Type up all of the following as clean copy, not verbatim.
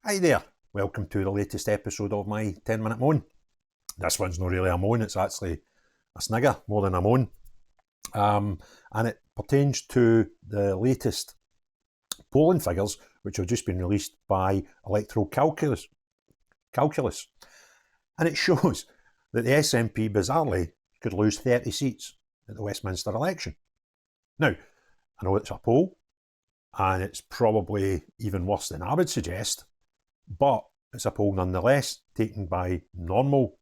Hi there, welcome to the latest episode of my 10-minute moan. This one's not really a moan, it's actually a snigger more than a moan. And it pertains to the latest polling figures which have just been released by Electoral Calculus. And it shows that the SNP bizarrely could lose 30 seats at the Westminster election. Now, I know it's a poll, and it's probably even worse than I would suggest, but it's a poll nonetheless, taken by normal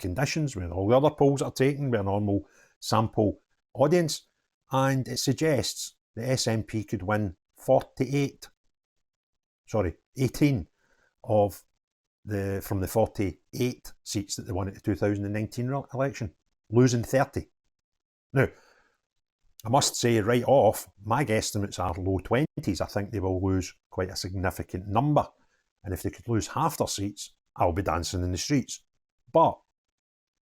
conditions, where all the other polls are taken by a normal sample audience, and it suggests the SNP could win 18 from the 48 seats that they won at the 2019 election, losing 30. Now, I must say right off, my guesstimates are low 20s. I think they will lose quite a significant number. And if they could lose half their seats, I'll be dancing in the streets. But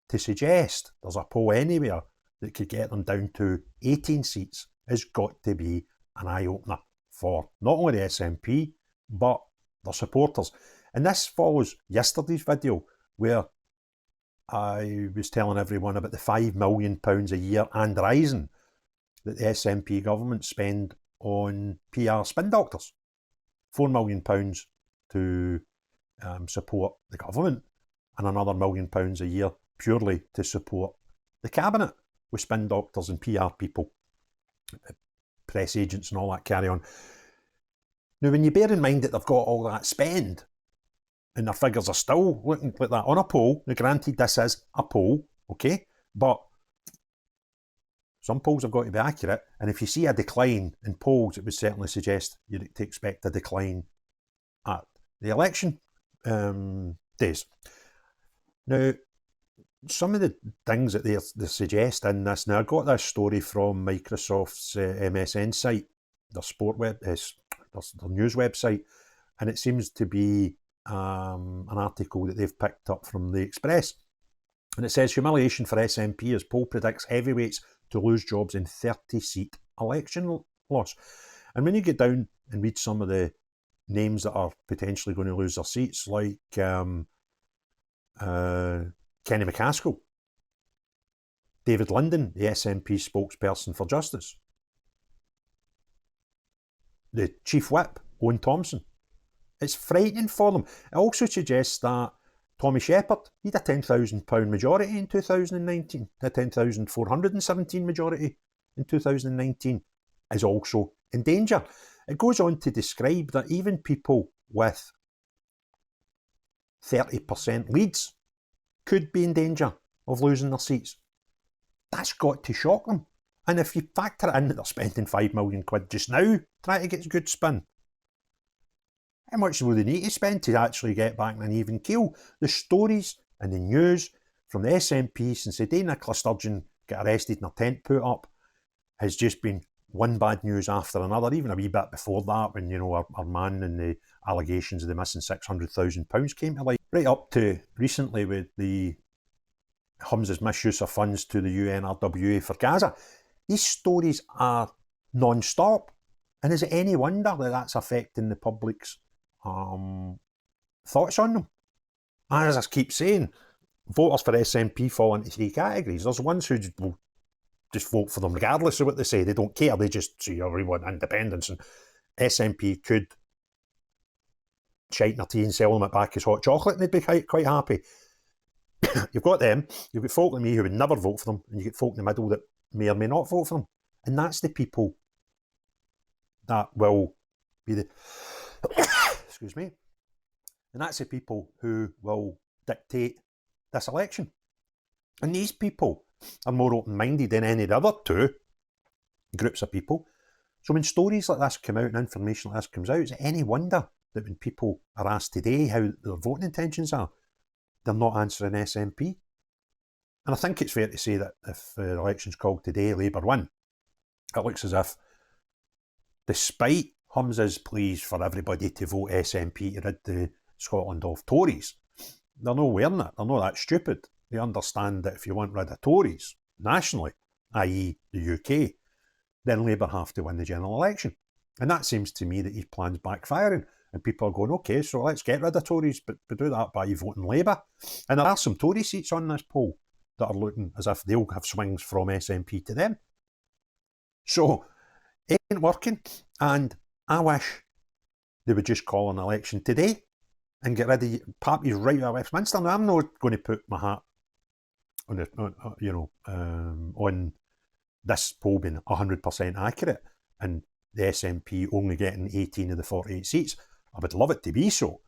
to suggest there's a poll anywhere that could get them down to 18 seats has got to be an eye-opener for not only the SNP, but their supporters. And this follows yesterday's video where I was telling everyone about the £5 million a year and rising that the SNP government spend on PR spin doctors. £4 million to support the government, and another £1 million a year purely to support the cabinet with spin doctors and PR people, press agents and all that carry on. Now, when you bear in mind that they've got all that spend and their figures are still looking like that on a poll, now granted this is a poll, okay, but some polls have got to be accurate, and if you see a decline in polls, it would certainly suggest you'd expect a decline at the election days. Now, some of the things that they suggest in this, now I got this story from Microsoft's MSN site, their their news website, and it seems to be an article that they've picked up from the Express. And it says, humiliation for SNP as poll predicts heavyweights to lose jobs in 30-seat election loss. And when you get down and read some of the names that are potentially going to lose their seats, like Kenny McCaskill, David Linden, the SNP spokesperson for Justice, the Chief Whip, Owen Thompson. It's frightening for them. It also suggests that Tommy Sheppard, he had a £10,000 majority in 2019, a 10,417 majority in 2019, is also in danger. It goes on to describe that even people with 30% leads could be in danger of losing their seats. That's got to shock them. And if you factor in that they're spending £5 million just now trying to get a good spin, how much will they need to spend to actually get back in an even keel? The stories and the news from the SNP since the day Nicola Sturgeon got arrested and her tent put up has just been one bad news after another, even a wee bit before that when, our man and the allegations of the missing £600,000 came to light, right up to recently with the Humza's misuse of funds to the UNRWA for Gaza. These stories are non-stop, and is it any wonder that that's affecting the public's thoughts on them? And as I keep saying, voters for SNP fall into three categories. There's ones who will just vote for them regardless of what they say. They don't care. They just say, we want independence. And SNP could shite their tea and sell them it back as hot chocolate and they'd be quite happy. You've got them. You've got folk like me who would never vote for them, and you get folk in the middle that may or may not vote for them. And that's the people that will be the excuse me, and that's the people who will dictate this election. And these people are more open-minded than any of the other two groups of people. So when stories like this come out and information like this comes out, is it any wonder that when people are asked today how their voting intentions are, they're not answering SNP? And I think it's fair to say that if the election's called today, Labour win, it looks as if, despite Humza's pleas for everybody to vote SNP to rid the Scotland of Tories, they're nowhere near it. They're not that stupid. They understand that if you want rid of Tories nationally, i.e. the UK, then Labour have to win the general election. And that seems to me that his plan's backfiring. And people are going, okay, so let's get rid of Tories, but we do that by voting Labour. And there are some Tory seats on this poll that are looking as if they'll have swings from SNP to them. So it ain't working, and I wish they would just call an election today and get rid of parties right out of Westminster. Now, I'm not going to put my hat on, on this poll being 100% accurate and the SNP only getting 18 of the 48 seats. I would love it to be so.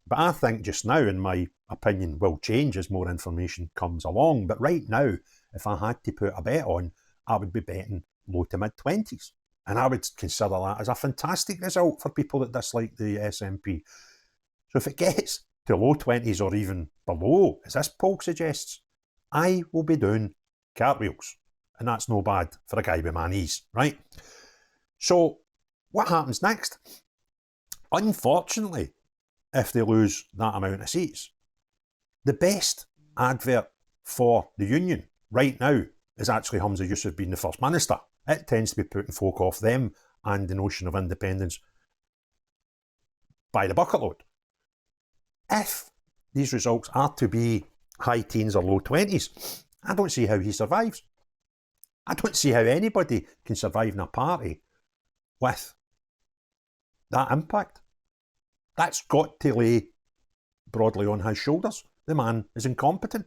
But I think just now, in my opinion, will change as more information comes along. But right now, if I had to put a bet on, I would be betting low to mid-20s. And I would consider that as a fantastic result for people that dislike the SNP. So if it gets to low 20s or even below, as this poll suggests, I will be doing cartwheels. And that's no bad for a guy with my knees, right? So what happens next? Unfortunately, if they lose that amount of seats, the best advert for the union right now is actually Humza Yousaf being the First Minister. It tends to be putting folk off them and the notion of independence by the bucket load. If these results are to be high teens or low 20s, I don't see how he survives. I don't see how anybody can survive in a party with that impact. That's got to lay broadly on his shoulders. The man is incompetent.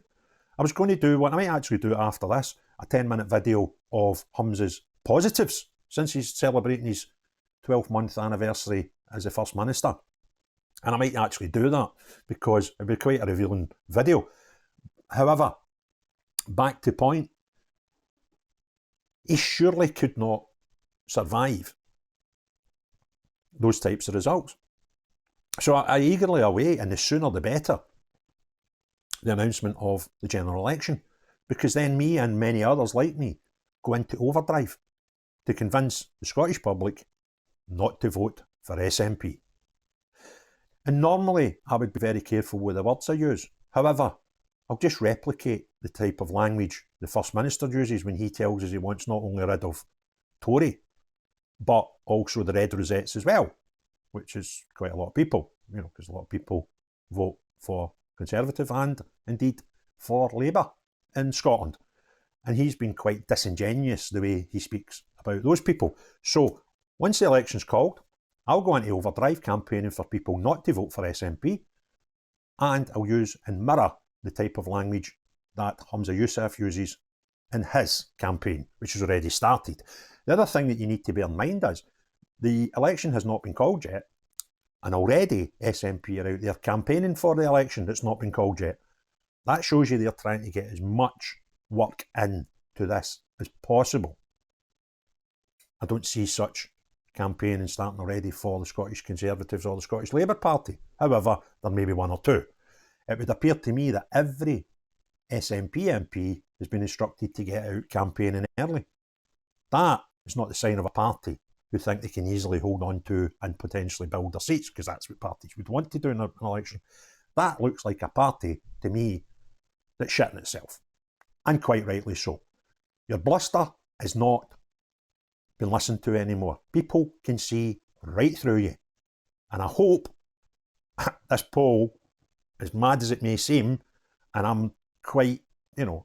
I was going to do what I might actually do after this, a 10-minute video of Humza's positives since he's celebrating his 12-month anniversary as the First Minister. And I might actually do that because it'd be quite a revealing video. However, back to point, he surely could not survive those types of results. So I eagerly await, and the sooner the better, the announcement of the general election, because then me and many others like me go into overdrive to convince the Scottish public not to vote for SNP. And normally I would be very careful with the words I use. However, I'll just replicate the type of language the First Minister uses when he tells us he wants not only rid of Tory, but also the red rosettes as well, which is quite a lot of people, because a lot of people vote for Conservative and indeed for Labour in Scotland. And he's been quite disingenuous the way he speaks about those people. So once the election's called, I'll go into overdrive campaigning for people not to vote for SNP, and I'll use and mirror the type of language that Humza Yousaf uses in his campaign, which has already started. The other thing that you need to bear in mind is the election has not been called yet, and already SNP are out there campaigning for the election that's not been called yet. That shows you they're trying to get as much work into this as possible. I don't see such campaigning starting already for the Scottish Conservatives or the Scottish Labour Party. However, there may be one or two. It would appear to me that every SNP MP has been instructed to get out campaigning early. That is not the sign of a party who think they can easily hold on to and potentially build their seats, because that's what parties would want to do in an election. That looks like a party, to me, that's shitting itself. And quite rightly so. Your bluster is not been listened to anymore. People can see right through you. And I hope this poll, as mad as it may seem, and I'm quite,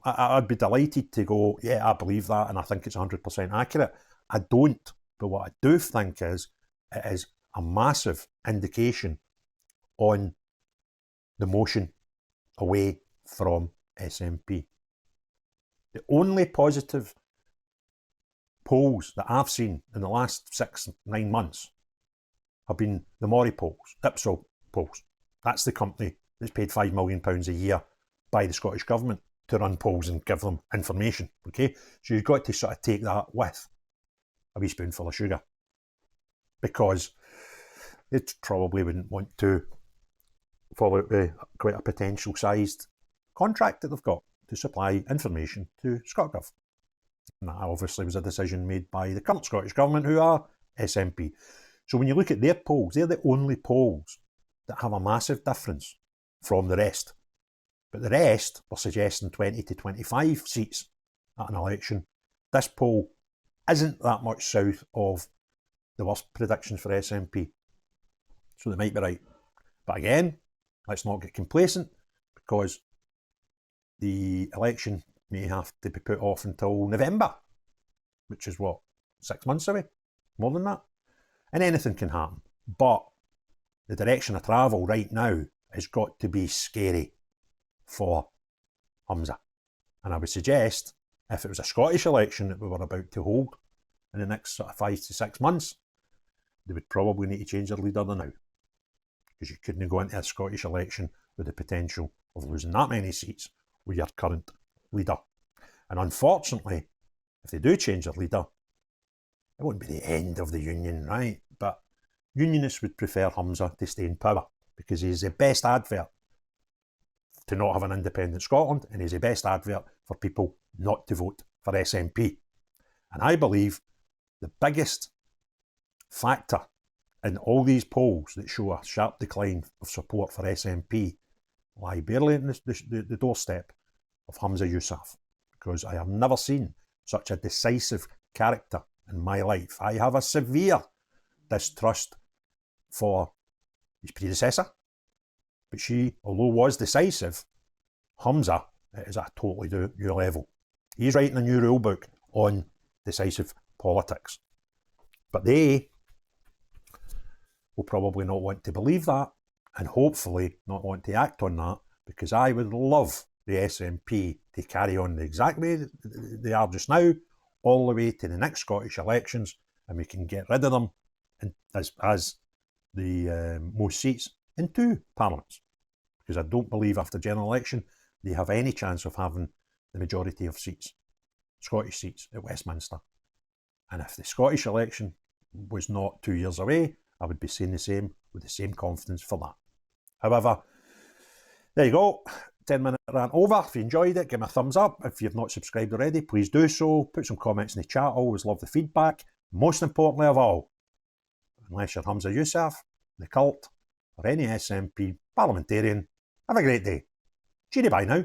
I'd be delighted to go, yeah, I believe that and I think it's 100% accurate. I don't. But what I do think is, it is a massive indication on the motion away from SNP. The only positive polls that I've seen in the last 6-9 months have been the Mori polls, Ipsos polls. That's the company that's paid £5 million a year by the Scottish Government to run polls and give them information, okay? So you've got to sort of take that with a wee spoonful of sugar, because they probably wouldn't want to fall out with quite a potential sized contract that they've got to supply information to ScotGov. And that obviously was a decision made by the current Scottish Government, who are SNP. So when you look at their polls, they're the only polls that have a massive difference from the rest. But the rest were suggesting 20 to 25 seats at an election. This poll isn't that much south of the worst predictions for SNP. So they might be right. But again, let's not get complacent, because the election may have to be put off until November, which is what, 6 months away? More than that? And anything can happen. But the direction of travel right now has got to be scary for Humza. And I would suggest, if it was a Scottish election that we were about to hold in the next sort of 5 to 6 months, they would probably need to change their leader now. Because you couldn't go into a Scottish election with the potential of losing that many seats with your current leader. And unfortunately, if they do change their leader, it won't be the end of the union, right? But unionists would prefer Humza to stay in power, because he's the best advert to not have an independent Scotland, and he's the best advert for people not to vote for SNP. And I believe the biggest factor in all these polls that show a sharp decline of support for SNP lie barely in the doorstep of Humza Yousaf, because I have never seen such a decisive character in my life. I have a severe distrust for his predecessor, but she, although was decisive, Humza is at a totally new level. He's writing a new rule book on decisive politics. But they will probably not want to believe that, and hopefully not want to act on that, because I would love the SNP to carry on the exact way they are just now, all the way to the next Scottish elections, and we can get rid of them as the most seats in 2 parliaments. Because I don't believe after general election they have any chance of having the majority of seats, Scottish seats at Westminster. And if the Scottish election was not 2 years away, I would be saying the same with the same confidence for that. However, there you go. 10-minute rant over. If you enjoyed it, give me a thumbs up. If you've not subscribed already, please do so. Put some comments in the chat. I always love the feedback. Most importantly of all, unless you're Humza Yousaf, the cult, or any SNP parliamentarian, have a great day. Cheery bye now.